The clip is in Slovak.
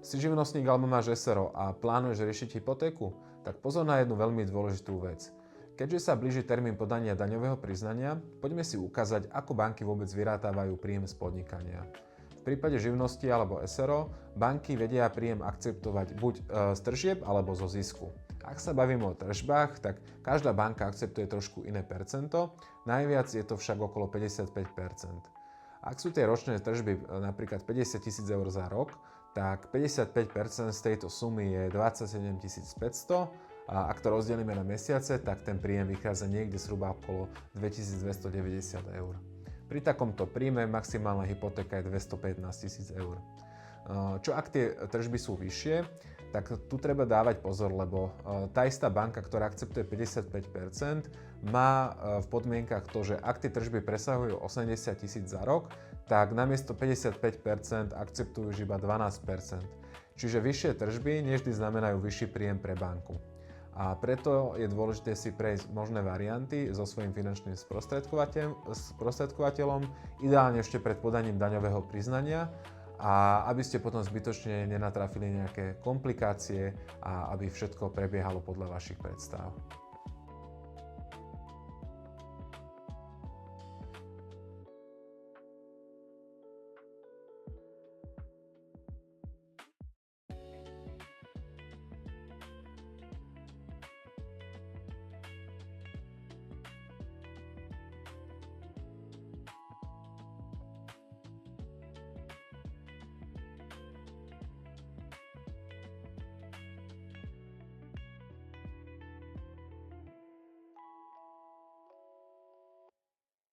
Si živnostník alebo máš SRO a plánuješ riešiť hypotéku? Tak pozor na jednu veľmi dôležitú vec. Keďže sa blíži termín podania daňového priznania, poďme si ukázať, ako banky vôbec vyrátávajú príjem z podnikania. V prípade živnosti alebo SRO banky vedia príjem akceptovať buď z tržieb alebo zo zisku. Ak sa bavíme o tržbách, tak každá banka akceptuje trošku iné percento, najviac je to však okolo 55%. Ak sú tie ročné tržby napríklad 50 000 eur za rok, tak 55% z tejto sumy je 27 500 a ak to rozdelíme na mesiace, tak ten príjem vychádza niekde zhruba okolo 2290 eur. Pri takomto príjme maximálna hypotéka je 215 000 eur. Čo ak tie tržby sú vyššie, tak tu treba dávať pozor, lebo tá istá banka, ktorá akceptuje 55%, má v podmienkach to, že ak tie tržby presahujú 80 000 za rok, tak namiesto 55% akceptujú už iba 12%. Čiže vyššie tržby nevždy znamenajú vyšší príjem pre banku. A preto je dôležité si prejsť možné varianty so svojím finančným sprostredkovateľom, ideálne ešte pred podaním daňového priznania, a aby ste potom zbytočne nenatrafili nejaké komplikácie a aby všetko prebiehalo podľa vašich predstav.